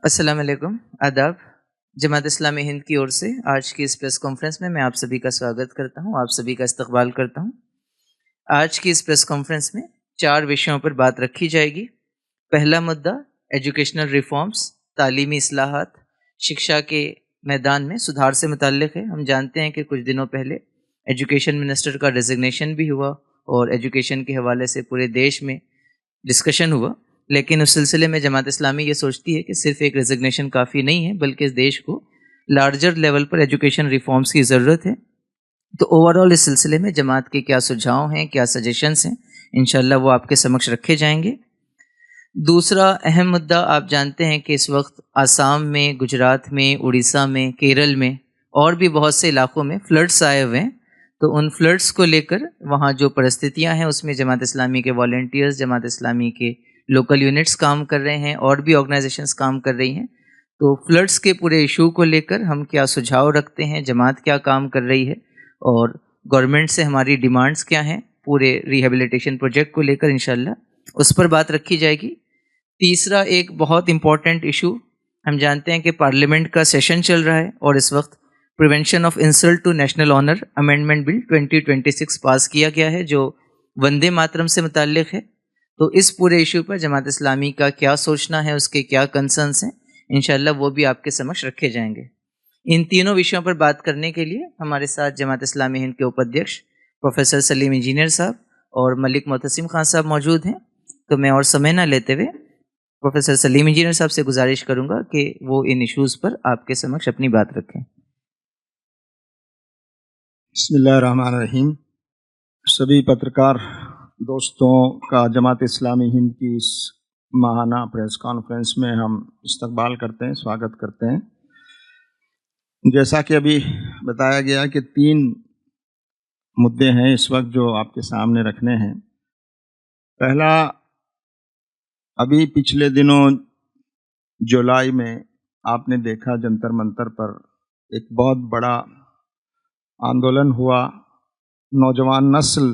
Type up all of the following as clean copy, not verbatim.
السلام علیکم، آداب۔ جماعت اسلامی ہند کی اور سے آج کی اس پریس کانفرنس میں آپ سبھی کا سواگت کرتا ہوں، آپ سبھی کا استقبال کرتا ہوں۔ آج کی اس پریس کانفرنس میں 4 وشیوں پر بات رکھی جائے گی۔ پہلا مدعا ایجوکیشنل ریفارمز، تعلیمی اصلاحات، شکشا کے میدان میں سدھار سے متعلق ہے۔ ہم جانتے ہیں کہ کچھ دنوں پہلے ایجوکیشن منسٹر کا ریزگنیشن بھی ہوا اور ایجوکیشن کے حوالے سے پورے دیش میں ڈسکشن ہوا، لیکن اس سلسلے میں جماعت اسلامی یہ سوچتی ہے کہ صرف ایک ریزگنیشن کافی نہیں ہے، بلکہ اس دیش کو لارجر لیول پر ایجوکیشن ریفارمز کی ضرورت ہے۔ تو اوورآل اس سلسلے میں جماعت کے کیا سجھاؤ ہیں، کیا سجیشنز ہیں، انشاءاللہ وہ آپ کے سمکش رکھے جائیں گے۔ دوسرا اہم مدعا، آپ جانتے ہیں کہ اس وقت آسام میں، گجرات میں، اڑیسہ میں، کیرل میں اور بھی بہت سے علاقوں میں فلڈس آئے ہوئے ہیں۔ تو ان فلڈس کو لے کر وہاں جو پرستتیاں ہیں اس میں جماعت اسلامی کے والنٹیئرز، جماعت اسلامی کے لوکل یونٹس کام کر رہے ہیں اور بھی آرگنائزیشنز کام کر رہی ہیں۔ تو فلڈس کے پورے ایشو کو لے کر ہم کیا سجھاؤ رکھتے ہیں، جماعت کیا کام کر رہی ہے اور گورنمنٹ سے ہماری ڈیمانڈز کیا ہیں پورے ریہیبلیٹیشن پروجیکٹ کو لے کر، انشاءاللہ اس پر بات رکھی جائے گی۔ تیسرا ایک بہت امپورٹنٹ ایشو، ہم جانتے ہیں کہ پارلیمنٹ کا سیشن چل رہا ہے اور اس وقت prevention of insult to national honour amendment bill 2026 pass کیا گیا ہے جو وندے ماترم سے متعلق ہے۔ تو اس پورے ایشو پر جماعت اسلامی کا کیا سوچنا ہے، اس کے کیا کنسرنس ہیں، انشاءاللہ وہ بھی آپ کے سمکش رکھے جائیں گے۔ ان تینوں وشیوں پر بات کرنے کے لیے ہمارے ساتھ جماعت اسلامی ہند کے اپادھیکش پروفیسر سلیم انجینئر صاحب اور ملک معتصم خان صاحب موجود ہیں۔ تو میں اور سمے نہ لیتے ہوئے پروفیسر سلیم انجینئر صاحب سے گزارش کروں گا کہ وہ ان ایشوز پر آپ کے سمکش اپنی بات رکھیں۔ بسم اللہ الرحمن الرحیم۔ سبھی پترکار دوستوں کا جماعت اسلامی ہند کی اس ماہانہ پریس کانفرنس میں ہم استقبال کرتے ہیں، سواگت کرتے ہیں۔ جیسا کہ ابھی بتایا گیا کہ 3 مدعے ہیں اس وقت جو آپ کے سامنے رکھنے ہیں۔ پہلا، ابھی پچھلے دنوں جولائی میں آپ نے دیکھا جنتر منتر پر ایک بہت بڑا آندولن ہوا۔ نوجوان نسل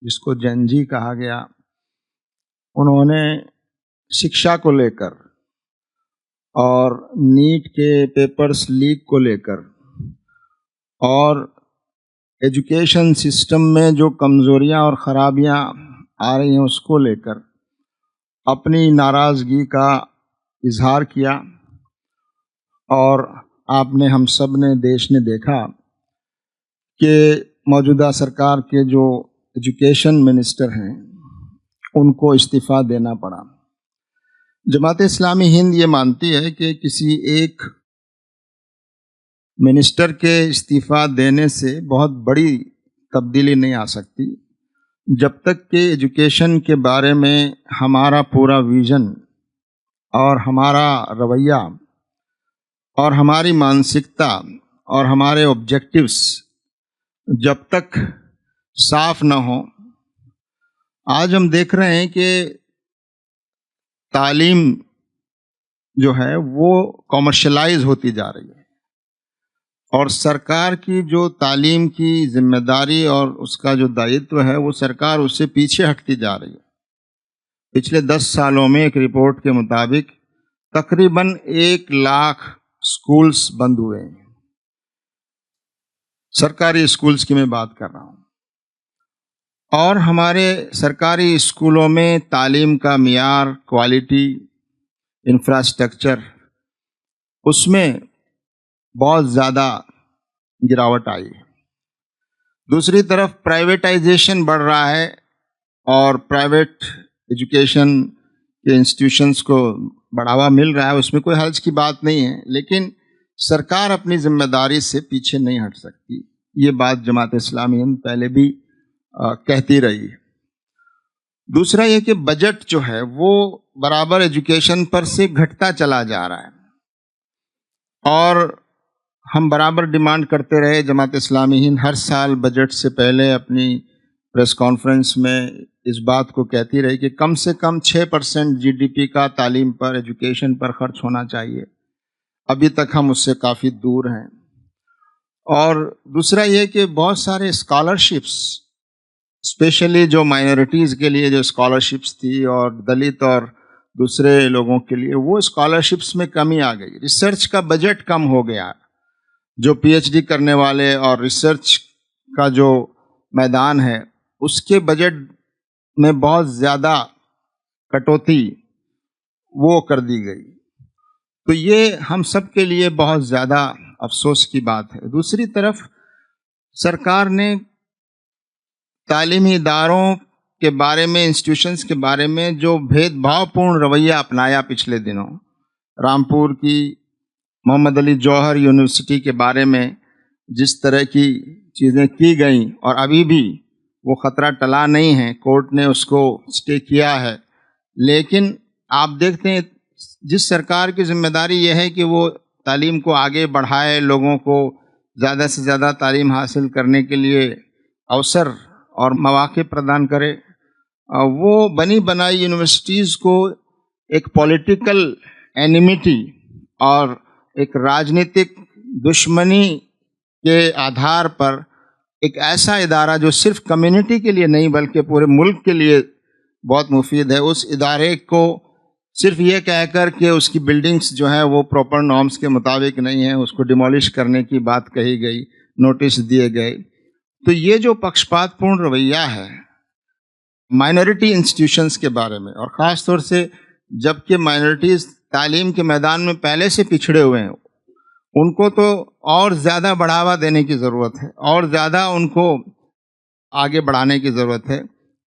جس کو جین جی کہا گیا، انہوں نے شکشا کو لے کر اور نیٹ کے پیپرز لیک کو لے کر اور ایجوکیشن سسٹم میں جو کمزوریاں اور خرابیاں آ رہی ہیں اس کو لے کر اپنی ناراضگی کا اظہار کیا۔ اور آپ نے، ہم سب نے، دیش نے دیکھا کہ موجودہ سرکار کے جو ایجوکیشن منسٹر ہیں ان کو استعفیٰ دینا پڑا۔ جماعت اسلامی ہند یہ مانتی ہے کہ کسی ایک منسٹر کے استعفیٰ دینے سے بہت بڑی تبدیلی نہیں آ سکتی جب تک کہ ایجوکیشن کے بارے میں ہمارا پورا ویژن اور ہمارا رویہ اور ہماری مانسکتا اور ہمارے آبجیکٹیوز جب تک صاف نہ ہوں۔ آج ہم دیکھ رہے ہیں کہ تعلیم جو ہے وہ کامرشلائز ہوتی جا رہی ہے اور سرکار کی جو تعلیم کی ذمہ داری اور اس کا جو دائتو ہے وہ سرکار اس سے پیچھے ہٹتی جا رہی ہے۔ پچھلے 10 سالوں میں ایک رپورٹ کے مطابق تقریباً 1 لاکھ اسکولز بند ہوئے ہیں۔ سرکاری اسکولز کی میں بات کر رہا ہوں۔ اور ہمارے سرکاری اسکولوں میں تعلیم کا معیار، کوالٹی، انفراسٹرکچر، اس میں بہت زیادہ گراوٹ آئی ہے۔ دوسری طرف پرائیویٹائزیشن بڑھ رہا ہے اور پرائیویٹ ایجوکیشن کے انسٹیٹیوشنز کو بڑھاوا مل رہا ہے، اس میں کوئی حرج کی بات نہیں ہے، لیکن سرکار اپنی ذمہ داری سے پیچھے نہیں ہٹ سکتی۔ یہ بات جماعت اسلامی ہند پہلے بھی کہتی رہی۔ دوسرا یہ کہ بجٹ جو ہے وہ برابر ایجوکیشن پر سے گھٹتا چلا جا رہا ہے اور ہم برابر ڈیمانڈ کرتے رہے۔ جماعت اسلامی ہند ہر سال بجٹ سے پہلے اپنی پریس کانفرنس میں اس بات کو کہتی رہی کہ کم سے کم 6% GDP کا تعلیم پر، ایجوکیشن پر خرچ ہونا چاہیے۔ ابھی تک ہم اس سے کافی دور ہیں۔ اور دوسرا یہ کہ بہت سارے اسکالرشپس، اسپیشلی جو مائنورٹیز کے لیے جو اسکالرشپس تھی اور دلت اور دوسرے لوگوں کے لیے، وہ اسکالرشپس میں کمی آ گئی. ریسرچ کا بجٹ کم ہو گیا. جو پی ایچ ڈی کرنے والے اور ریسرچ کا جو میدان ہے اس کے بجٹ میں بہت زیادہ کٹوتی وہ کر دی گئی. تو یہ ہم سب کے لیے بہت زیادہ افسوس کی بات ہے. دوسری طرف سرکار نے تعلیمی اداروں کے بارے میں، انسٹیٹیوشنز کے بارے میں جو بھید بھاؤ پورن رویہ اپنایا پچھلے دنوں، رامپور کی محمد علی جوہر یونیورسٹی کے بارے میں جس طرح کی چیزیں کی گئیں اور ابھی بھی وہ خطرہ ٹلا نہیں ہے، کورٹ نے اس کو اسٹے کیا ہے. لیکن آپ دیکھتے ہیں جس سرکار کی ذمہ داری یہ ہے کہ وہ تعلیم کو آگے بڑھائے، لوگوں کو زیادہ سے زیادہ تعلیم حاصل کرنے کے لیے اوسر اور مواقع پردان کرے، وہ بنی بنائی یونیورسٹیز کو ایک پولیٹیکل اینیمیٹی اور ایک راجنیتک دشمنی کے آدھار پر ایک ایسا ادارہ جو صرف کمیونٹی کے لیے نہیں بلکہ پورے ملک کے لیے بہت مفید ہے، اس ادارے کو صرف یہ کہہ کر کہ اس کی بلڈنگز جو ہیں وہ پراپر نارمز کے مطابق نہیں ہیں، اس کو ڈیمولش کرنے کی بات کہی گئی، نوٹس دیے گئے. تو یہ جو پکشپات پورن رویہ ہے مائنورٹی انسٹیٹیوشنز کے بارے میں، اور خاص طور سے جبکہ مائنورٹیز تعلیم کے میدان میں پہلے سے پچھڑے ہوئے ہیں، ان کو تو اور زیادہ بڑھاوا دینے کی ضرورت ہے اور زیادہ ان کو آگے بڑھانے کی ضرورت ہے.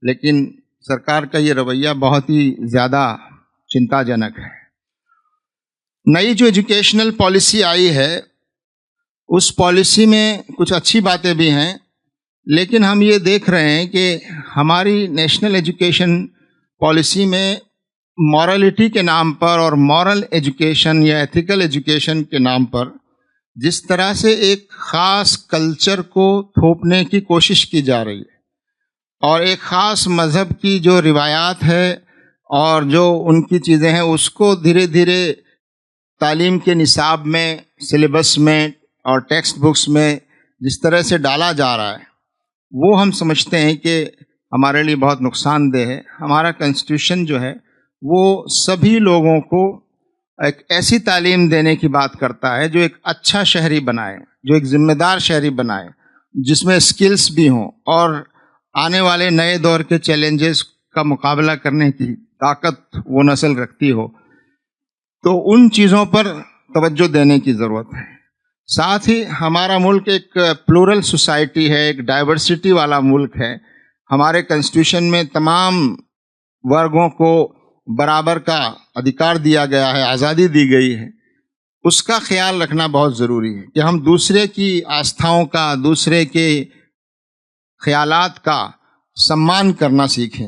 لیکن سرکار کا یہ رویہ بہت ہی زیادہ چنتا جنک ہے. نئی جو ایجوکیشنل پالیسی آئی ہے اس پالیسی میں کچھ اچھی باتیں بھی ہیں، لیکن ہم یہ دیکھ رہے ہیں کہ ہماری نیشنل ایجوکیشن پالیسی میں مورالٹی کے نام پر اور مورل ایجوکیشن یا ایتھیکل ایجوکیشن کے نام پر جس طرح سے ایک خاص کلچر کو تھوپنے کی کوشش کی جا رہی ہے اور ایک خاص مذہب کی جو روایات ہے اور جو ان کی چیزیں ہیں اس کو دھیرے دھیرے تعلیم کے نصاب میں، سلیبس میں اور ٹیکسٹ بکس میں جس طرح سے ڈالا جا رہا ہے وہ ہم سمجھتے ہیں کہ ہمارے لیے بہت نقصان دہ ہے. ہمارا کنسٹیٹیوشن جو ہے وہ سبھی لوگوں کو ایک ایسی تعلیم دینے کی بات کرتا ہے جو ایک اچھا شہری بنائے، جو ایک ذمہ دار شہری بنائے، جس میں سکلز بھی ہوں اور آنے والے نئے دور کے چیلنجز کا مقابلہ کرنے کی طاقت وہ نسل رکھتی ہو. تو ان چیزوں پر توجہ دینے کی ضرورت ہے. ساتھ ہی ہمارا ملک ایک پلورل سوسائٹی ہے، ایک ڈائیورسٹی والا ملک ہے. ہمارے کنسٹیٹیوشن میں تمام ورگوں کو برابر کا ادھیکار دیا گیا ہے، آزادی دی گئی ہے. اس کا خیال رکھنا بہت ضروری ہے کہ ہم دوسرے کی آستھاؤں کا، دوسرے کے خیالات کا سمان کرنا سیکھیں،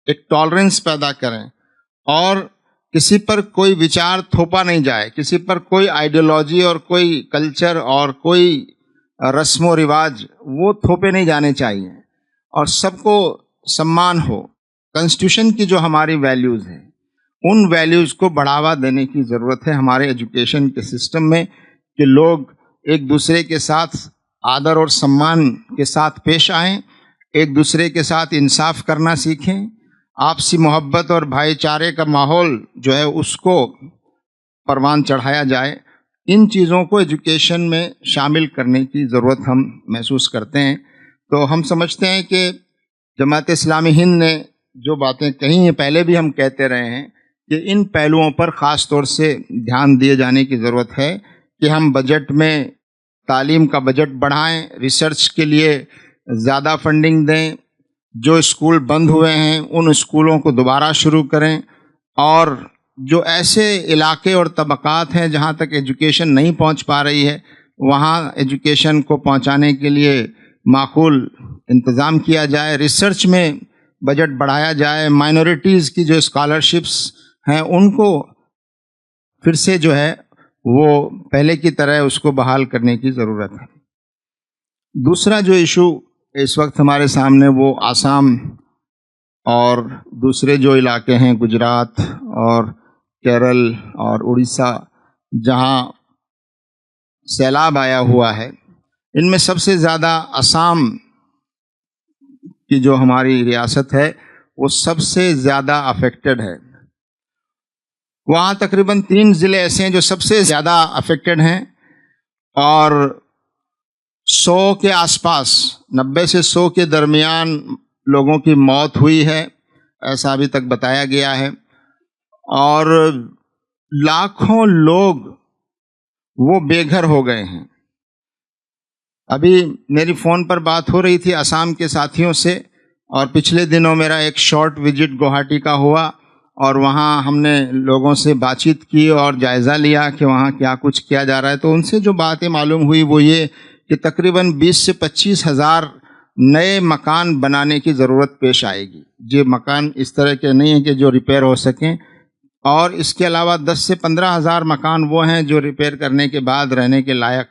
ایک ٹالرنس پیدا کریں اور کسی پر کوئی وچار تھوپا نہیں جائے، کسی پر کوئی آئیڈیالوجی اور کوئی کلچر اور کوئی رسم و رواج وہ تھوپے نہیں جانے چاہیے اور سب کو سمان ہو. کنسٹیٹیوشن کی جو ہماری ویلیوز ہیں ان ویلیوز کو بڑھاوا دینے کی ضرورت ہے ہمارے ایجوکیشن کے سسٹم میں کہ لوگ ایک دوسرے کے ساتھ آدر اور سمان کے ساتھ پیش آئیں، ایک دوسرے کے ساتھ انصاف کرنا سیکھیں، آپسی محبت اور بھائی چارے کا ماحول جو ہے اس کو پروان چڑھایا جائے. ان چیزوں کو ایجوکیشن میں شامل کرنے کی ضرورت ہم محسوس کرتے ہیں. تو ہم سمجھتے ہیں کہ جماعت اسلامی ہند نے جو باتیں کہی ہیں پہلے بھی ہم کہتے رہے ہیں کہ ان پہلوؤں پر خاص طور سے دھیان دیے جانے کی ضرورت ہے کہ ہم بجٹ میں تعلیم کا بجٹ بڑھائیں، ریسرچ کے لیے زیادہ فنڈنگ دیں، جو اسکول بند ہوئے ہیں ان اسکولوں کو دوبارہ شروع کریں، اور جو ایسے علاقے اور طبقات ہیں جہاں تک ایجوکیشن نہیں پہنچ پا رہی ہے وہاں ایجوکیشن کو پہنچانے کے لیے معقول انتظام کیا جائے، ریسرچ میں بجٹ بڑھایا جائے، مائنورٹیز کی جو اسکالرشپس ہیں ان کو پھر سے جو ہے وہ پہلے کی طرح اس کو بحال کرنے کی ضرورت ہے. دوسرا جو ایشو اس وقت ہمارے سامنے وہ آسام اور دوسرے جو علاقے ہیں گجرات اور کیرل اور اڑیسہ جہاں سیلاب آیا ہوا ہے، ان میں سب سے زیادہ آسام کی جو ہماری ریاست ہے وہ سب سے زیادہ افیکٹڈ ہے. وہاں تقریباً 3 ضلع ایسے ہیں جو سب سے زیادہ افیکٹڈ ہیں، اور 100 کے آس پاس، 90 سے 100 کے درمیان لوگوں کی موت ہوئی ہے، ایسا ابھی تک بتایا گیا ہے، اور لاکھوں لوگ وہ بے گھر ہو گئے ہیں۔ ابھی میری فون پر بات ہو رہی تھی آسام کے ساتھیوں سے، اور پچھلے دنوں میرا ایک شارٹ وزٹ گوہاٹی کا ہوا، اور وہاں ہم نے لوگوں سے بات چیت کی اور جائزہ لیا کہ وہاں کیا کچھ کیا جا رہا ہے۔ تو ان سے جو باتیں معلوم ہوئی وہ یہ کہ تقریباً 20 سے 25 ہزار نئے مکان بنانے کی ضرورت پیش آئے گی۔ یہ مکان اس طرح کے نہیں ہیں کہ جو ریپیئر ہو سکیں، اور اس کے علاوہ 10 سے 15 ہزار مکان وہ ہیں جو ریپیئر کرنے کے بعد رہنے کے لائق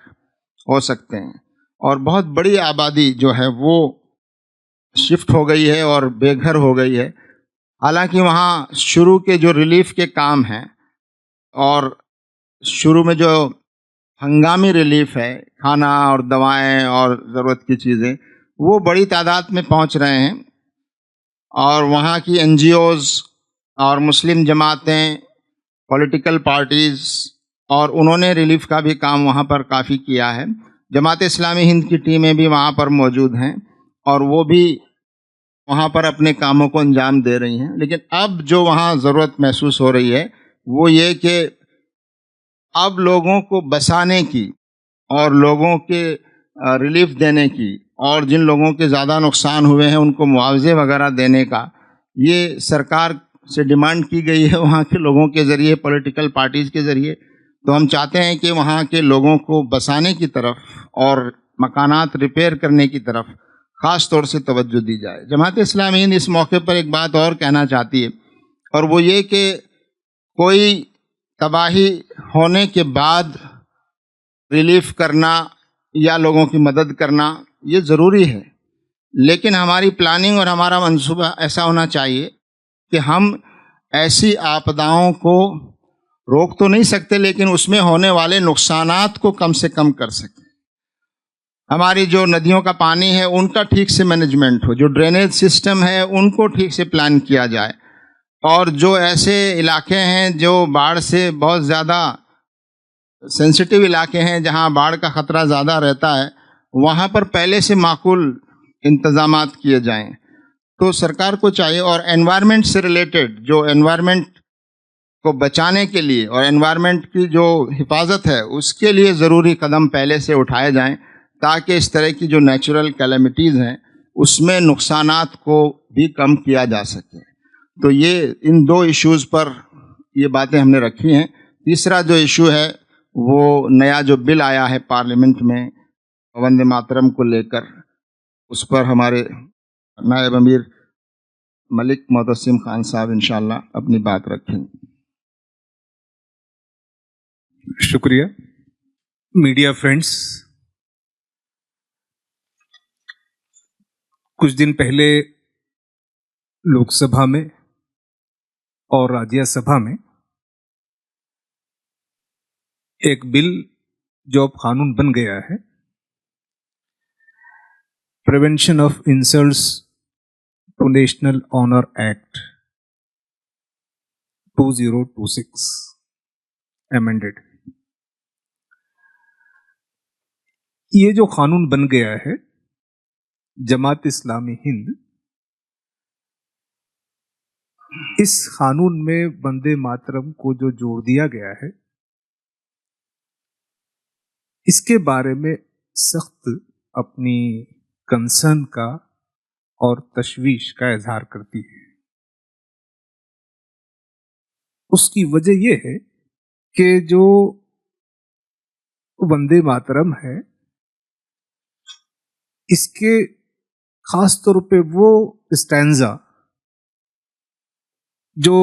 ہو سکتے ہیں، اور بہت بڑی آبادی جو ہے وہ شفٹ ہو گئی ہے اور بے گھر ہو گئی ہے۔ حالانکہ وہاں شروع کے جو ریلیف کے کام ہیں، اور شروع میں جو ہنگامی ریلیف ہے، کھانا اور دوائیں اور ضرورت کی چیزیں، وہ بڑی تعداد میں پہنچ رہے ہیں، اور وہاں کی این جی اوز اور مسلم جماعتیں، پولیٹیکل پارٹیز، اور انہوں نے ریلیف کا بھی کام وہاں پر کافی کیا ہے۔ جماعت اسلامی ہند کی ٹیمیں بھی وہاں پر موجود ہیں، اور وہ بھی وہاں پر اپنے کاموں کو انجام دے رہی ہیں۔ لیکن اب جو وہاں ضرورت محسوس ہو رہی ہے وہ یہ کہ اب لوگوں کو بسانے کی اور لوگوں کے ریلیف دینے کی، اور جن لوگوں کے زیادہ نقصان ہوئے ہیں ان کو معاوضے وغیرہ دینے کا، یہ سرکار سے ڈیمانڈ کی گئی ہے وہاں کے لوگوں کے ذریعے، پولیٹیکل پارٹیز کے ذریعے۔ تو ہم چاہتے ہیں کہ وہاں کے لوگوں کو بسانے کی طرف اور مکانات ریپیئر کرنے کی طرف خاص طور سے توجہ دی جائے۔ جماعت اسلامی ہند اس موقع پر ایک بات اور کہنا چاہتی ہے، اور وہ یہ کہ کوئی تباہی ہونے کے بعد ریلیف کرنا یا لوگوں کی مدد کرنا یہ ضروری ہے، لیکن ہماری پلاننگ اور ہمارا منصوبہ ایسا ہونا چاہیے کہ ہم ایسی آپداؤں کو روک تو نہیں سکتے، لیکن اس میں ہونے والے نقصانات کو کم سے کم کر سکیں۔ ہماری جو ندیوں کا پانی ہے ان کا ٹھیک سے مینجمنٹ ہو، جو ڈرینیج سسٹم ہے ان کو ٹھیک سے پلان کیا جائے، اور جو ایسے علاقے ہیں جو باڑھ سے بہت زیادہ سینسٹیو علاقے ہیں، جہاں باڑھ کا خطرہ زیادہ رہتا ہے، وہاں پر پہلے سے معقول انتظامات کیے جائیں۔ تو سرکار کو چاہیے، اور انوائرمنٹ سے ریلیٹڈ جو انوائرمنٹ کو بچانے کے لیے اور انوائرمنٹ کی جو حفاظت ہے اس کے لیے ضروری قدم پہلے سے اٹھائے جائیں، تاکہ اس طرح کی جو نیچرل کیلمٹیز ہیں اس میں نقصانات کو بھی کم کیا جا سکے۔ تو یہ ان 2 ایشوز پر یہ باتیں ہم نے رکھی ہیں۔ تیسرا جو ایشو ہے وہ نیا جو بل آیا ہے پارلیمنٹ میں وندے ماترم کو لے کر، اس پر ہمارے نائب امیر ملک معتصم خان صاحب انشاءاللہ اپنی بات رکھیں گے۔ شکریہ۔ میڈیا فرینڈز، کچھ دن پہلے لوک سبھا میں اور راجیہ سبھا میں ایک بل جو اب قانون بن گیا ہے، prevention of insults to national honour act 2026 amended, یہ جو قانون بن گیا ہے، جماعت اسلامی ہند اس قانون میں وندے ماترم کو جو جوڑ دیا گیا ہے اس کے بارے میں سخت اپنی کنسرن کا اور تشویش کا اظہار کرتی ہے۔ اس کی وجہ یہ ہے کہ جو وندے ماترم ہے اس کے خاص طور پہ وہ اسٹینزا جو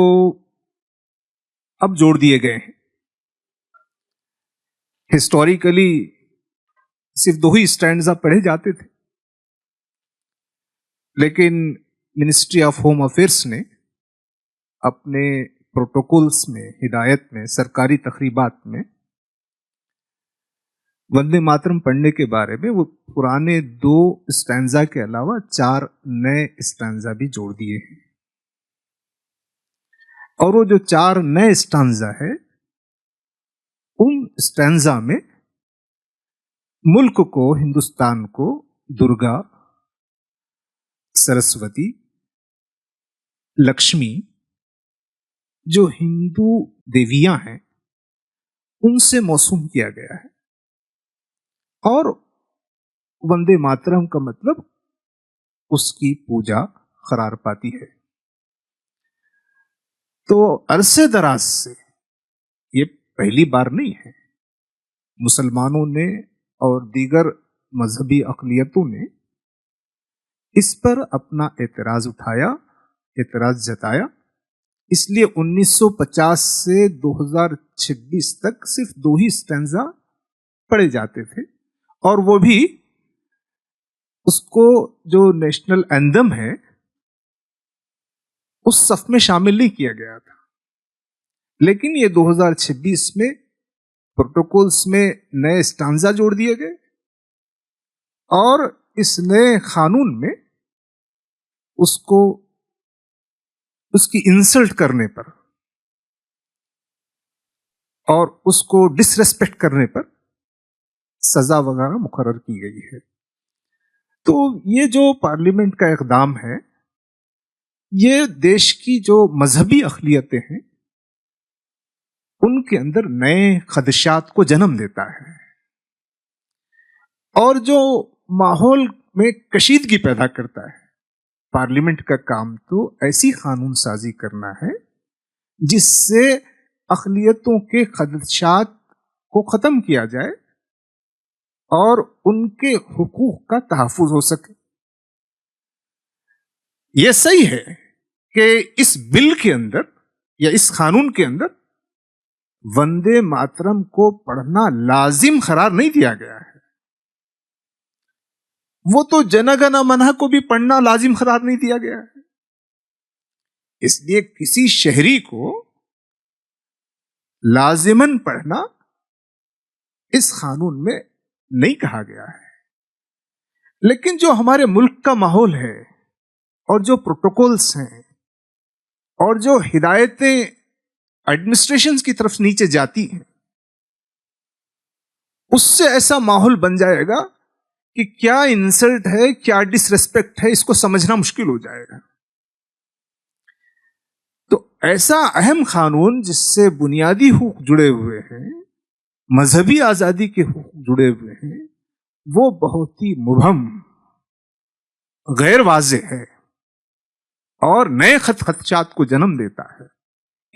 اب جوڑ دیے گئے ہیں، ہسٹوریکلی صرف 2 ہی اسٹینزا پڑھے جاتے تھے، لیکن منسٹری آف ہوم افیئرس نے اپنے پروٹوکولز میں، ہدایت میں، سرکاری تقریبات میں وندے ماترم پڑھنے کے بارے میں وہ پرانے 2 اسٹینزا کے علاوہ 4 نئے اسٹینزا بھی جوڑ دیے ہیں۔ اور وہ جو 4 نئے اسٹانزا ہے، ان اسٹانزا میں ملک کو، ہندوستان کو درگا، سرسوتی، لکشمی جو ہندو دیویاں ہیں ان سے موسوم کیا گیا ہے، اور وندے ماترم کا مطلب اس کی پوجا قرار پاتی ہے۔ تو عرصے دراز سے یہ پہلی بار نہیں ہے، مسلمانوں نے اور دیگر مذہبی اقلیتوں نے اس پر اپنا اعتراض اٹھایا، اعتراض جتایا۔ اس لیے 1950 سے 2026 تک صرف 2 ہی اسٹینزا پڑھے جاتے تھے، اور وہ بھی اس کو جو نیشنل اینتھم ہے اس صف میں شامل نہیں کیا گیا تھا۔ لیکن یہ 2026 میں پروٹوکولز میں نئے اسٹانزا جوڑ دیے گئے، اور اس نئے قانون میں اس کی انسلٹ کرنے پر اور اس کو ڈس ریسپیکٹ کرنے پر سزا وغیرہ مقرر کی گئی ہے۔ تو یہ جو پارلیمنٹ کا اقدام ہے، یہ دیش کی جو مذہبی اقلیتیں ہیں ان کے اندر نئے خدشات کو جنم دیتا ہے، اور جو ماحول میں کشیدگی پیدا کرتا ہے۔ پارلیمنٹ کا کام تو ایسی قانون سازی کرنا ہے جس سے اقلیتوں کے خدشات کو ختم کیا جائے اور ان کے حقوق کا تحفظ ہو سکے۔ یہ صحیح ہے کہ اس بل کے اندر یا اس قانون کے اندر وندے ماترم کو پڑھنا لازم قرار نہیں دیا گیا ہے، وہ تو جن گن من کو بھی پڑھنا لازم قرار نہیں دیا گیا ہے۔ اس لیے کسی شہری کو لازماً پڑھنا اس قانون میں نہیں کہا گیا ہے۔ لیکن جو ہمارے ملک کا ماحول ہے اور جو پروٹوکولز ہیں اور جو ہدایتیں ایڈمنسٹریشنز کی طرف نیچے جاتی ہیں، اس سے ایسا ماحول بن جائے گا کہ کیا انسلٹ ہے، کیا ڈس ریسپیکٹ ہے، اس کو سمجھنا مشکل ہو جائے گا۔ تو ایسا اہم قانون جس سے بنیادی حقوق جڑے ہوئے ہیں، مذہبی آزادی کے حقوق جڑے ہوئے ہیں، وہ بہت ہی مبہم، غیر واضح ہے اور نئے خدشات کو جنم دیتا ہے۔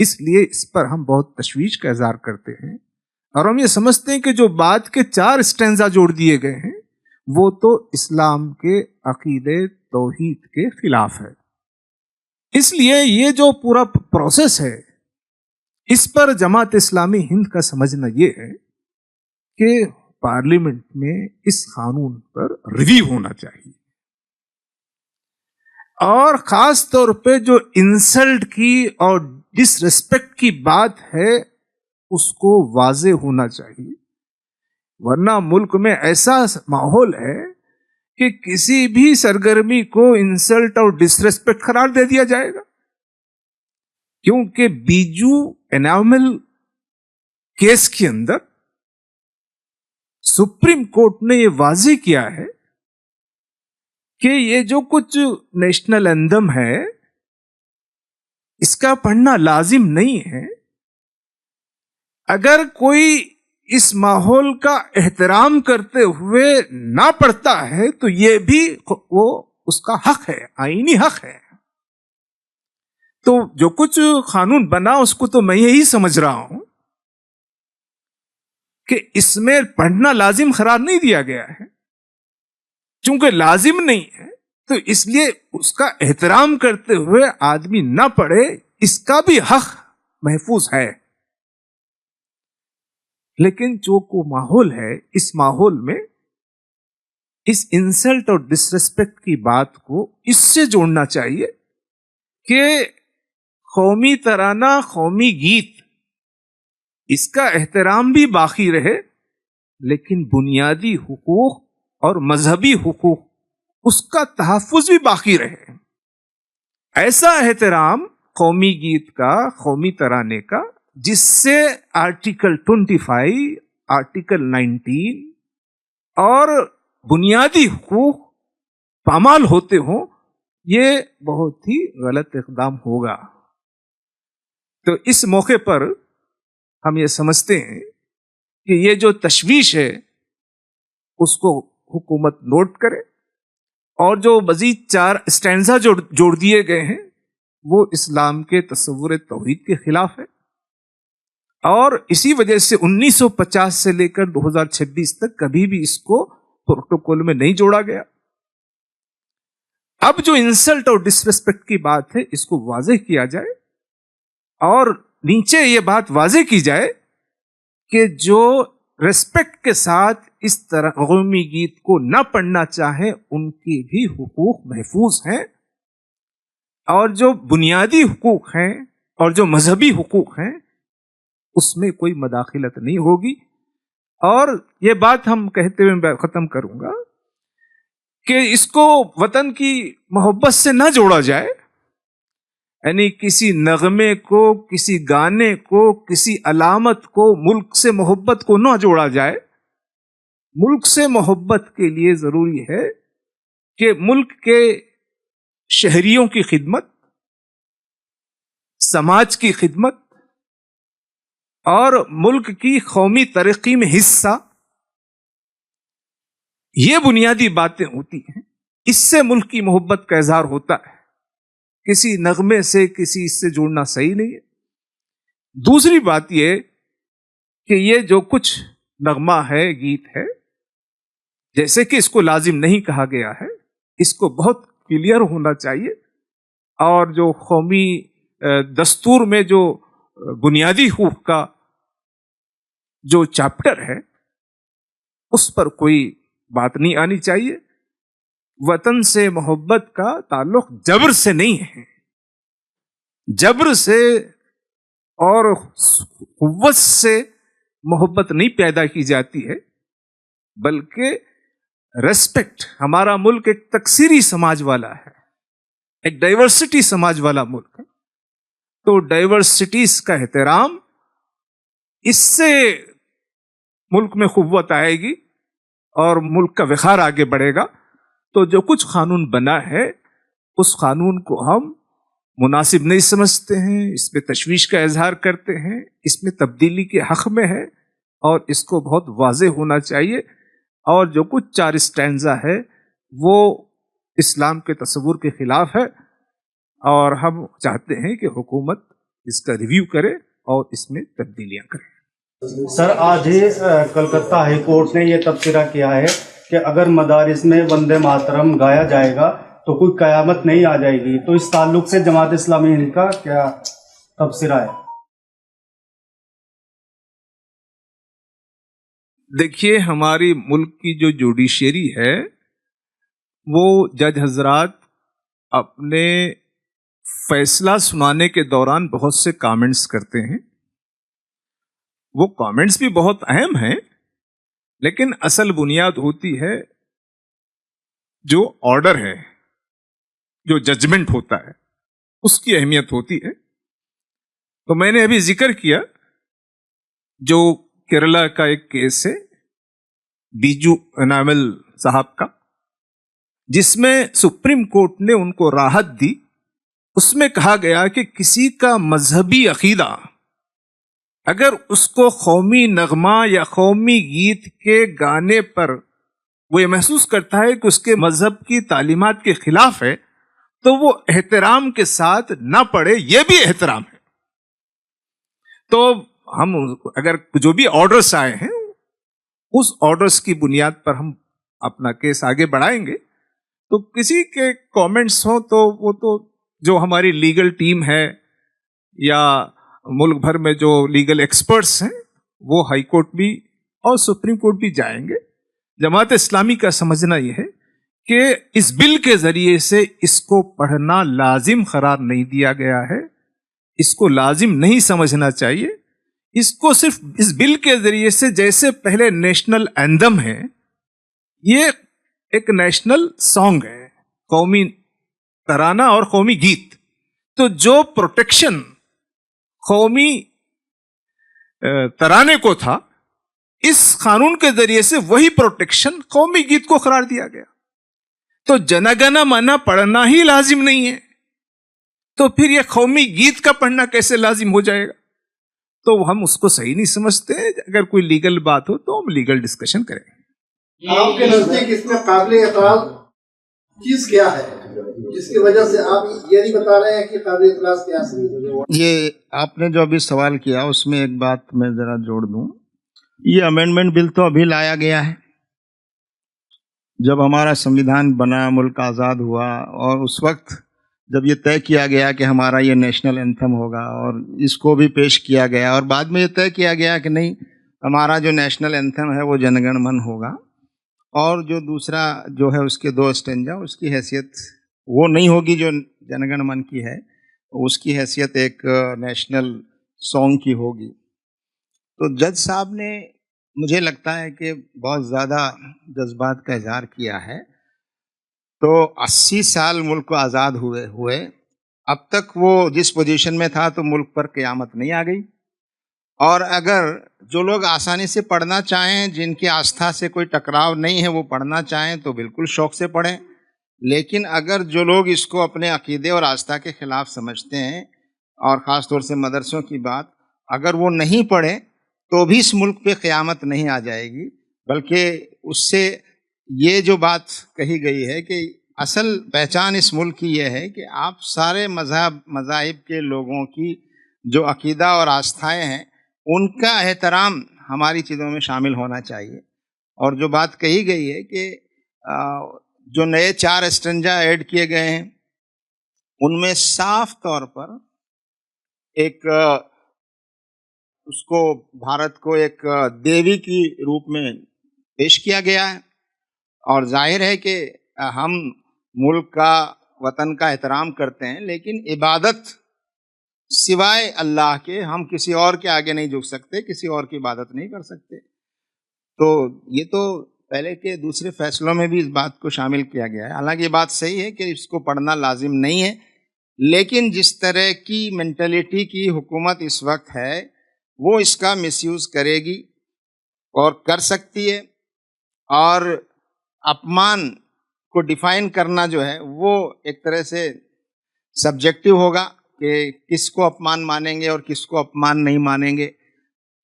اس لیے اس پر ہم بہت تشویش کا اظہار کرتے ہیں، اور ہم یہ سمجھتے ہیں کہ جو بعد کے 4 اسٹینزا جوڑ دیے گئے ہیں وہ تو اسلام کے عقیدے توحید کے خلاف ہے۔ اس لیے یہ جو پورا پروسیس ہے، اس پر جماعت اسلامی ہند کا سمجھنا یہ ہے کہ پارلیمنٹ میں اس قانون پر ریویو ہونا چاہیے، اور خاص طور پہ جو انسلٹ کی اور ڈس ریسپیکٹ کی بات ہے اس کو واضح ہونا چاہیے، ورنہ ملک میں ایسا ماحول ہے کہ کسی بھی سرگرمی کو انسلٹ اور ڈس ریسپیکٹ قرار دے دیا جائے گا۔ کیونکہ بیجو انامل کیس کے اندر سپریم کورٹ نے یہ واضح کیا ہے کہ یہ جو کچھ نیشنل اینتھم ہے اس کا پڑھنا لازم نہیں ہے۔ اگر کوئی اس ماحول کا احترام کرتے ہوئے نہ پڑھتا ہے تو یہ بھی وہ اس کا حق ہے، آئینی حق ہے۔ تو جو کچھ قانون بنا اس کو تو میں یہی سمجھ رہا ہوں کہ اس میں پڑھنا لازم قرار نہیں دیا گیا ہے، چونکہ لازم نہیں ہے تو اس لیے اس کا احترام کرتے ہوئے آدمی نہ پڑھے، اس کا بھی حق محفوظ ہے۔ لیکن جو کو ماحول ہے، اس ماحول میں اس انسلٹ اور ڈس ریسپیکٹ کی بات کو اس سے جوڑنا چاہیے کہ قومی ترانہ، قومی گیت، اس کا احترام بھی باقی رہے، لیکن بنیادی حقوق اور مذہبی حقوق اس کا تحفظ بھی باقی رہے۔ ایسا احترام قومی گیت کا، قومی ترانے کا، جس سے آرٹیکل 25، آرٹیکل 19 اور بنیادی حقوق پامال ہوتے ہوں، یہ بہت ہی غلط اقدام ہوگا۔ تو اس موقع پر ہم یہ سمجھتے ہیں کہ یہ جو تشویش ہے اس کو حکومت نوٹ کرے، اور جو مزید 4 اسٹینزا جو جوڑ دیے گئے ہیں وہ اسلام کے تصور توحید کے خلاف ہے، اور اسی وجہ سے 1950 سے لے کر 2026 تک کبھی بھی اس کو پروٹوکول میں نہیں جوڑا گیا۔ اب جو انسلٹ اور ڈسریسپیکٹ کی بات ہے اس کو واضح کیا جائے، اور نیچے یہ بات واضح کی جائے کہ جو ریسپیکٹ کے ساتھ اس طرح قومی گیت کو نہ پڑھنا چاہیں ان کی بھی حقوق محفوظ ہیں، اور جو بنیادی حقوق ہیں اور جو مذہبی حقوق ہیں اس میں کوئی مداخلت نہیں ہوگی۔ اور یہ بات ہم کہتے ہوئے میں ختم کروں گا کہ اس کو وطن کی محبت سے نہ جوڑا جائے، یعنی کسی نغمے کو، کسی گانے کو، کسی علامت کو ملک سے محبت کو نہ جوڑا جائے۔ ملک سے محبت کے لیے ضروری ہے کہ ملک کے شہریوں کی خدمت، سماج کی خدمت اور ملک کی قومی ترقی میں حصہ، یہ بنیادی باتیں ہوتی ہیں۔ اس سے ملک کی محبت کا اظہار ہوتا ہے، کسی نغمے سے، کسی اس سے جوڑنا صحیح نہیں ہے۔ دوسری بات یہ کہ یہ جو کچھ نغمہ ہے، گیت ہے، جیسے کہ اس کو لازم نہیں کہا گیا ہے، اس کو بہت کلیئر ہونا چاہیے، اور جو قومی دستور میں جو بنیادی حقوق کا جو چیپٹر ہے اس پر کوئی بات نہیں آنی چاہیے۔ وطن سے محبت کا تعلق جبر سے نہیں ہے، جبر سے اور قوت سے محبت نہیں پیدا کی جاتی ہے، بلکہ ریسپیکٹ۔ ہمارا ملک ایک تکثیری سماج والا ہے، ایک ڈائیورسٹی سماج والا ملک ہے، تو ڈائیورسٹیز کا احترام، اس سے ملک میں قوت آئے گی اور ملک کا وقار آگے بڑھے گا۔ تو جو کچھ قانون بنا ہے اس قانون کو ہم مناسب نہیں سمجھتے ہیں، اس میں تشویش کا اظہار کرتے ہیں، اس میں تبدیلی کے حق میں ہے، اور اس کو بہت واضح ہونا چاہیے۔ اور جو کچھ 4 اسٹینزا ہے وہ اسلام کے تصور کے خلاف ہے، اور ہم چاہتے ہیں کہ حکومت اس کا ریویو کرے اور اس میں تبدیلیاں کرے۔ سر، آج ہی کلکتہ ہائی کورٹ نے یہ تبصرہ کیا ہے کہ اگر مدارس میں وندے ماترم گایا جائے گا تو کوئی قیامت نہیں آ جائے گی، تو اس تعلق سے جماعت اسلامی ہند کا کیا تبصرہ ہے؟ دیکھیے، ہماری ملک کی جو جوڈیشری ہے وہ جج حضرات اپنے فیصلہ سنانے کے دوران بہت سے کامنٹس کرتے ہیں۔ وہ کامنٹس بھی بہت اہم ہیں، لیکن اصل بنیاد ہوتی ہے جو آرڈر ہے، جو ججمنٹ ہوتا ہے، اس کی اہمیت ہوتی ہے۔ تو میں نے ابھی ذکر کیا جو کیرلا کا ایک کیس ہے بیجو انامل صاحب کا، جس میں سپریم کورٹ نے ان کو راحت دی۔ اس میں کہا گیا کہ کسی کا مذہبی عقیدہ اگر اس کو قومی نغمہ یا قومی گیت کے گانے پر وہ یہ محسوس کرتا ہے کہ اس کے مذہب کی تعلیمات کے خلاف ہے، تو وہ احترام کے ساتھ نہ پڑھے، یہ بھی احترام ہے۔ تو ہم اگر جو بھی آرڈرز آئے ہیں اس آرڈرز کی بنیاد پر ہم اپنا کیس آگے بڑھائیں گے۔ تو کسی کے کامنٹس ہوں تو وہ تو جو ہماری لیگل ٹیم ہے یا ملک بھر میں جو لیگل ایکسپرٹس ہیں وہ ہائی کورٹ بھی اور سپریم کورٹ بھی جائیں گے۔ جماعت اسلامی کا سمجھنا یہ ہے کہ اس بل کے ذریعے سے اس کو پڑھنا لازم قرار نہیں دیا گیا ہے، اس کو لازم نہیں سمجھنا چاہیے۔ اس کو صرف اس بل کے ذریعے سے، جیسے پہلے نیشنل اینتھم ہے، یہ ایک نیشنل سانگ ہے، قومی ترانہ اور قومی گیت، تو جو پروٹیکشن قومی ترانے کو تھا، اس قانون کے ذریعے سے وہی پروٹیکشن قومی گیت کو قرار دیا گیا. تو جن گن من پڑھنا ہی لازم نہیں ہے، تو پھر یہ قومی گیت کا پڑھنا کیسے لازم ہو جائے گا؟ تو ہم اس کو صحیح نہیں سمجھتے. اگر کوئی لیگل بات ہو تو ہم لیگل ڈسکشن کریں. آپ کے نزدیک اس میں قابل اعتراض چیز کیا ہے جس کی وجہ سے آپ یہ نہیں بتا رہے ہیں کہ قابل اعتراض کیا ہے؟ یہ آپ نے جو ابھی سوال کیا اس میں ایک بات میں ذرا جوڑ دوں. یہ امینڈمنٹ بل تو ابھی لایا گیا ہے. جب ہمارا سنویدھان بنا، ملک آزاد ہوا، اور اس وقت جب یہ طے کیا گیا کہ ہمارا یہ نیشنل اینتھم ہوگا، اور اس کو بھی پیش کیا گیا، اور بعد میں یہ طے کیا گیا کہ نہیں، ہمارا جو نیشنل اینتھم ہے وہ جن گن من ہوگا، اور جو دوسرا جو ہے اس کے 2 اسٹینجا، اس کی حیثیت وہ نہیں ہوگی جو جن گن من کی ہے، اس کی حیثیت ایک نیشنل سانگ کی ہوگی. تو جج صاحب نے مجھے لگتا ہے کہ بہت زیادہ جذبات کا اظہار کیا ہے. تو 80 سال ملک کو آزاد ہوئے اب تک وہ جس پوزیشن میں تھا تو ملک پر قیامت نہیں آ گئی. اور اگر جو لوگ آسانی سے پڑھنا چاہیں، جن کی آستھا سے کوئی ٹکراؤ نہیں ہے، وہ پڑھنا چاہیں تو بالکل شوق سے پڑھیں. لیکن اگر جو لوگ اس کو اپنے عقیدے اور آستھا کے خلاف سمجھتے ہیں، اور خاص طور سے مدرسوں کی بات، اگر وہ نہیں پڑھیں تو بھی اس ملک پہ قیامت نہیں آ جائے گی. بلکہ اس سے یہ جو بات کہی گئی ہے کہ اصل پہچان اس ملک کی یہ ہے کہ آپ سارے مذاہب کے لوگوں کی جو عقیدہ اور آستھائیں ہیں ان کا احترام ہماری چیزوں میں شامل ہونا چاہیے. اور جو بات کہی گئی ہے کہ جو نئے 4 اسٹنجا ایڈ کیے گئے ہیں ان میں صاف طور پر ایک اس کو بھارت کو ایک دیوی کی روپ میں پیش کیا گیا ہے. اور ظاہر ہے کہ ہم ملک کا، وطن کا احترام کرتے ہیں، لیکن عبادت سوائے اللہ کے ہم کسی اور کے آگے نہیں جھک سکتے، کسی اور کی عبادت نہیں کر سکتے. تو یہ تو پہلے کے دوسرے فیصلوں میں بھی اس بات کو شامل کیا گیا ہے. حالانکہ یہ بات صحیح ہے کہ اس کو پڑھنا لازم نہیں ہے، لیکن جس طرح کی مینٹلٹی کی حکومت اس وقت ہے وہ اس کا مس یوز کرے گی اور کر سکتی ہے. اور اپمان کو ڈیفائن کرنا جو ہے وہ ایک طرح سے سبجیکٹو ہوگا کہ کس کو اپمان مانیں گے اور کس کو اپمان نہیں مانیں گے.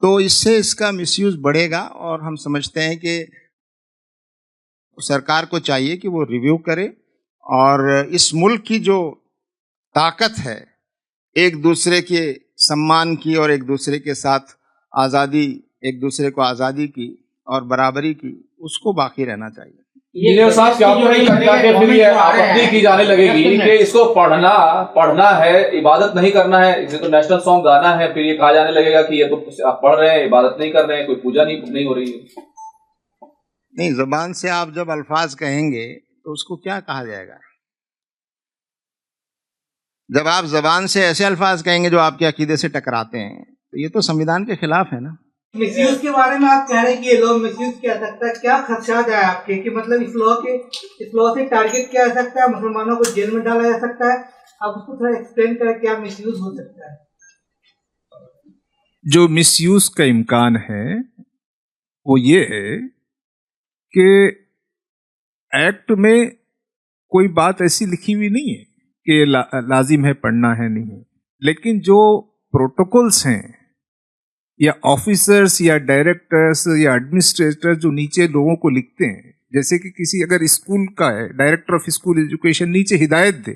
تو اس سے اس کا مس یوز بڑھے گا. اور ہم سمجھتے ہیں کہ سرکار کو چاہیے کہ وہ ریویو کرے اور اس ملک کی جو طاقت ہے ایک دوسرے کے سمان کی اور ایک دوسرے کے ساتھ آزادی، ایک دوسرے کو آزادی کی اور برابری کی، اس کو باقی رہنا چاہیے. انجینئر صاحب کیا پھر یہ آپتی کی جانے لگے گی کہ اس کو پڑھنا ہے، عبادت نہیں کرنا ہے، اسے تو نیشنل سانگ گانا ہے، پھر یہ کہا جانے لگے گا کہ یہ تو آپ پڑھ رہے ہیں، عبادت نہیں کر رہے ہیں، کوئی پوجا نہیں ہو رہی ہے. نہیں، زبان سے آپ جب الفاظ کہیں گے تو اس کو کیا کہا جائے گا؟ جب آپ زبان سے ایسے الفاظ کہیں گے جو آپ کے عقیدے سے ٹکراتے ہیں تو یہ تو سنویدھان کے خلاف ہے نا. مس یوز کے بارے میں آپ کہہ رہے ہیں کہ یہ لو مس یوز کیا سکتا ہے، کیا خدشات ہے آپ کے کہ مطلب اس لا سے ٹارگیٹ کیا جا سکتا ہے، مسلمانوں کو جیل میں ڈالا جا سکتا ہے؟ آپ اس کو تھوڑا ایکسپلین کریں کیا مس یوز ہو سکتا ہے. جو مس یوز کا امکان ہے وہ یہ ہے کہ ایکٹ میں کوئی بات ایسی لکھی ہوئی نہیں ہے کہ لازم ہے پڑھنا ہے نہیں ہے، لیکن جو پروٹوکولز ہیں یا آفیسرز یا ڈائریکٹرز یا ایڈمنسٹریٹر جو نیچے لوگوں کو لکھتے ہیں، جیسے کہ کسی اگر اسکول کا ہے، ڈائریکٹر آف اسکول ایجوکیشن نیچے ہدایت دے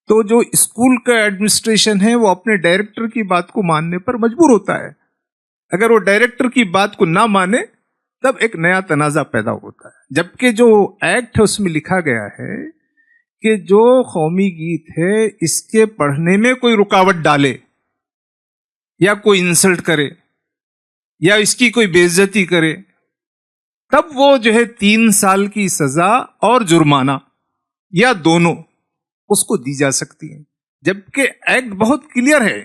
تو جو اسکول کا ایڈمنسٹریشن ہے وہ اپنے ڈائریکٹر کی بات کو ماننے پر مجبور ہوتا ہے. اگر وہ ڈائریکٹر کی بات کو نہ مانے تب ایک نیا تنازع پیدا ہوتا ہے. جبکہ جو ایکٹ ہے اس میں لکھا گیا ہے کہ جو قومی گیت ہے اس کے پڑھنے میں کوئی رکاوٹ ڈالے یا کوئی انسلٹ کرے یا اس کی کوئی بے عزتی کرے تب وہ جو ہے 3 سال کی سزا اور جرمانہ یا دونوں اس کو دی جا سکتی ہے. جبکہ ایکٹ بہت کلیئر ہے،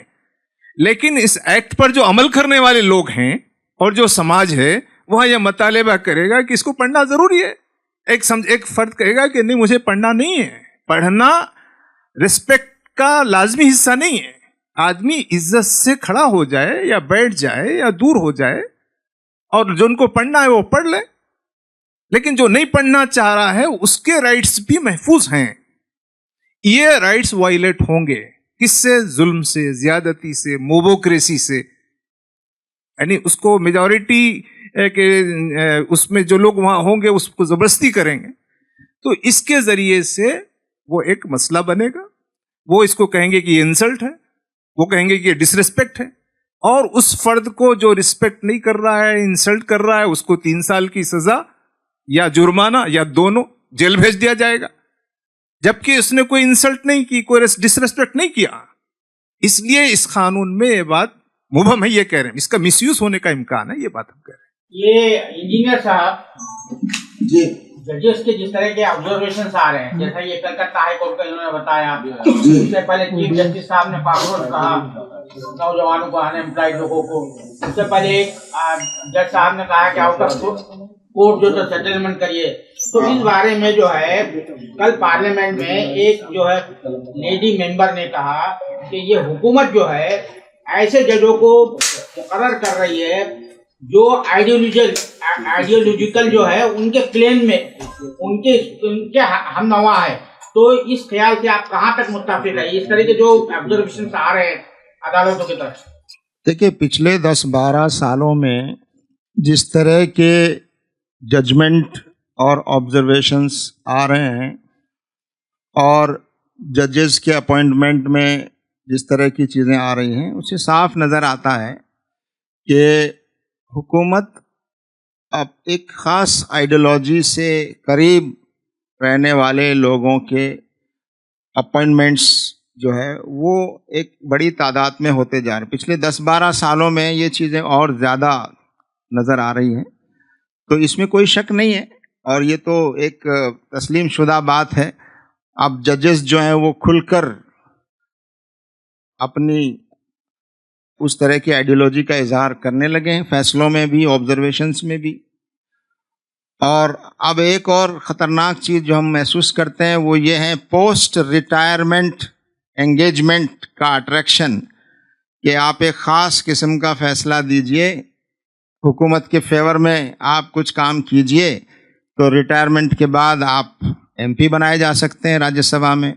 لیکن اس ایکٹ پر جو عمل کرنے والے لوگ ہیں اور جو سماج ہے وہاں یہ مطالبہ کرے گا کہ اس کو پڑھنا ضروری ہے. ایک فرد کہے گا کہ نہیں مجھے پڑھنا نہیں ہے. پڑھنا رسپیکٹ کا لازمی حصہ نہیں ہے. آدمی عزت سے کھڑا ہو جائے یا بیٹھ جائے یا دور ہو جائے اور جو ان کو پڑھنا ہے وہ پڑھ لے, لیکن جو نہیں پڑھنا چاہ رہا ہے اس کے رائٹس بھی محفوظ ہیں. یہ رائٹس وائلیٹ ہوں گے کس سے؟ ظلم سے, زیادتی سے, موبوکریسی سے. یعنی اس کو میجورٹی کے اس میں جو لوگ وہاں ہوں گے اس کو زبردستی کریں گے, تو اس کے ذریعے سے وہ ایک مسئلہ بنے گا. وہ اس کو کہیں گے کہ یہ انسلٹ ہے, وہ کہیں گے کہ یہ ڈس ریسپیکٹ ہے, اور اس فرد کو جو رسپیکٹ نہیں کر رہا ہے, انسلٹ کر رہا ہے, اس کو 3 سال کی سزا یا جرمانہ یا دونوں جیل بھیج دیا جائے گا, جبکہ اس نے کوئی انسلٹ نہیں کی, کوئی ڈس ریسپیکٹ نہیں کیا. اس لیے اس قانون میں یہ بات مبہم ہے. یہ کہہ رہے ہیں اس کا مس یوز ہونے کا امکان ہے, یہ بات ہم کہہ رہے ہیں. یہ انجینئر صاحب جی ججز کے جس طرح کے آبزرویشنس آ رہے ہیں, جیسا یہ کلکتہ ہائی کورٹ کا انہوں نے بتایا, اس سے پہلے چیف جسٹس صاحب نے کاکروچ کہا نوجوانوں کو, ان امپلائڈ لوگوں کو, اس سے پہلے ایک جج صاحب نے کہا کہ آؤٹ آف کورٹ جو تو سیٹلمنٹ کریے. تو اس بارے میں جو ہے کل پارلیمنٹ میں ایک جو ہے لیڈی ممبر نے کہا کہ یہ حکومت جو ہے ایسے ججوں کو مقرر کر رہی ہے جو آئیڈیولوجیکل جو ہے ان کے کلیم میں ان کے ہم نوا ہے. تو اس خیال سے آپ کہاں تک متفق ہے اس طرح کے جو آبزرویشنز آ رہے ہیں عدالتوں کی طرف؟ دیکھیے پچھلے 10-12 سالوں میں جس طرح کے ججمنٹ اور آبزرویشنس آ رہے ہیں اور ججز کے اپوائنٹمنٹ میں جس طرح کی چیزیں آ رہی ہیں, اس سے صاف نظر آتا ہے کہ حکومت اب ایک خاص آئیڈیالوجی سے قریب رہنے والے لوگوں کے اپوائنٹمنٹس جو ہے وہ ایک بڑی تعداد میں ہوتے جا رہے ہیں. پچھلے 10-12 سالوں میں یہ چیزیں اور زیادہ نظر آ رہی ہیں, تو اس میں کوئی شک نہیں ہے, اور یہ تو ایک تسلیم شدہ بات ہے. اب ججز جو ہیں وہ کھل کر اپنی اس طرح کی آئیڈیالوجی کا اظہار کرنے لگے ہیں, فیصلوں میں بھی, آبزرویشنس میں بھی. اور اب ایک اور خطرناک چیز جو ہم محسوس کرتے ہیں وہ یہ ہے پوسٹ ریٹائرمنٹ انگیجمنٹ کا اٹریکشن, کہ آپ ایک خاص قسم کا فیصلہ دیجئے حکومت کے فیور میں, آپ کچھ کام کیجئے, تو ریٹائرمنٹ کے بعد آپ ایم پی بنائے جا سکتے ہیں راجیہ سبھا میں,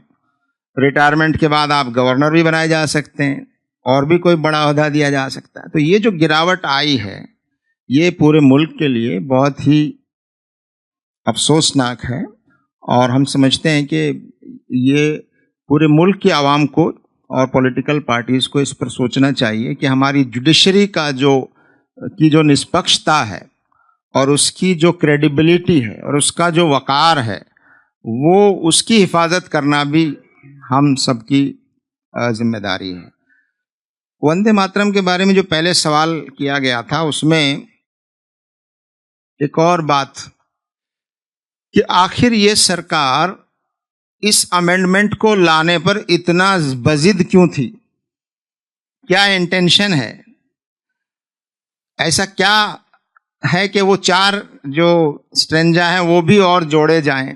ریٹائرمنٹ کے بعد آپ گورنر بھی بنائے جا سکتے ہیں, اور بھی کوئی بڑا عہدہ دیا جا سکتا ہے. تو یہ جو گراوٹ آئی ہے یہ پورے ملک کے لیے بہت ہی افسوسناک ہے, اور ہم سمجھتے ہیں کہ یہ پورے ملک کے عوام کو اور پولیٹیکل پارٹیز کو اس پر سوچنا چاہیے کہ ہماری جوڈیشری کا جو نسپکشتا ہے اور اس کی جو کریڈیبلٹی ہے اور اس کا جو وقار ہے, وہ اس کی حفاظت کرنا بھی ہم سب کی ذمہ داری ہے. وندے ماترم کے بارے میں جو پہلے سوال کیا گیا تھا اس میں ایک اور بات کہ آخر یہ سرکار اس امینڈمنٹ کو لانے پر اتنا بضد کیوں تھی, کیا انٹینشن ہے, ایسا کیا ہے کہ وہ 4 جو اسٹرینجا ہیں وہ بھی اور جوڑے جائیں.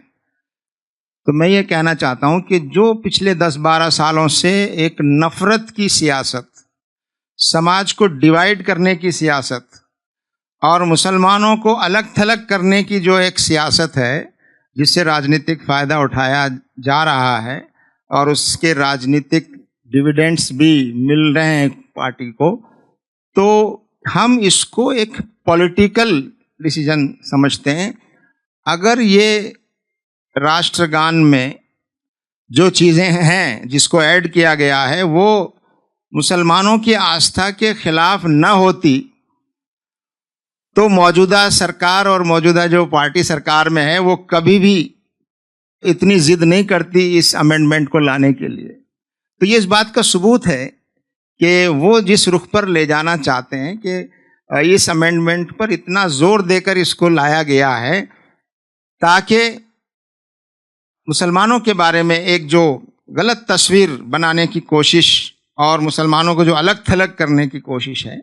تو میں یہ کہنا چاہتا ہوں کہ جو پچھلے 10-12 سالوں سے ایک نفرت کی سیاست, سماج کو ڈیوائیڈ کرنے کی سیاست اور مسلمانوں کو الگ تھلگ کرنے کی جو ایک سیاست ہے جس سے راجنیتک فائدہ اٹھایا جا رہا ہے اور اس کے راجنیتک ڈیویڈنڈس بھی مل رہے ہیں پارٹی کو, تو ہم اس کو ایک پولیٹیکل ڈیسیجن سمجھتے ہیں. اگر یہ راشٹر گان میں جو چیزیں ہیں جس کو ایڈ کیا گیا ہے وہ مسلمانوں کی آستھا کے خلاف نہ ہوتی تو موجودہ سرکار اور موجودہ جو پارٹی سرکار میں ہے وہ کبھی بھی اتنی ضد نہیں کرتی اس امینڈمنٹ کو لانے کے لیے. تو یہ اس بات کا ثبوت ہے کہ وہ جس رخ پر لے جانا چاہتے ہیں کہ اس امینڈمنٹ پر اتنا زور دے کر اس کو لایا گیا ہے تاکہ مسلمانوں کے بارے میں ایک جو غلط تصویر بنانے کی کوشش اور مسلمانوں کو جو الگ تھلگ کرنے کی کوشش ہے,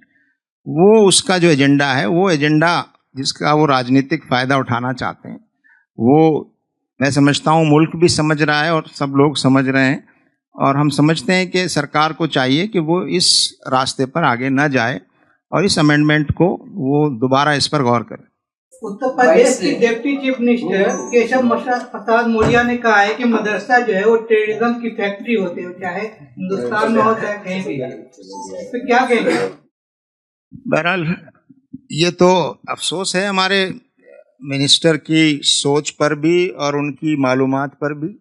وہ اس کا جو ایجنڈا ہے, وہ ایجنڈا جس کا وہ راجنیتک فائدہ اٹھانا چاہتے ہیں, وہ میں سمجھتا ہوں ملک بھی سمجھ رہا ہے اور سب لوگ سمجھ رہے ہیں, اور ہم سمجھتے ہیں کہ سرکار کو چاہیے کہ وہ اس راستے پر آگے نہ جائے اور اس امینڈمنٹ کو وہ دوبارہ اس پر غور کرے۔ اتر پردیش کے deputy chief minister Keshav Prasad Maurya نے کہا ہے کہ مدرسہ جو ہے وہ ٹیررزم کی فیکٹری ہوتے ہیں، چاہے ہندوستان میں ہو چاہے کہیں بھی۔ اس پہ کیا کہیں گے؟ بہرحال یہ تو افسوس ہے ہمارے منسٹر کی سوچ پر بھی اور ان کی معلومات پر بھی۔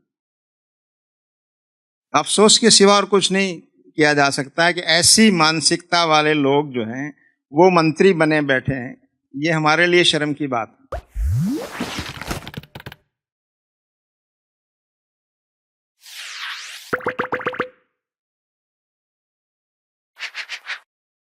افسوس کے سوا اور کچھ نہیں کیا جا سکتا ہے کہ ایسی مانسکتا والے لوگ جو ہیں وہ منتری بنے بیٹھے ہیں، یہ ہمارے لیے شرم کی بات ہے۔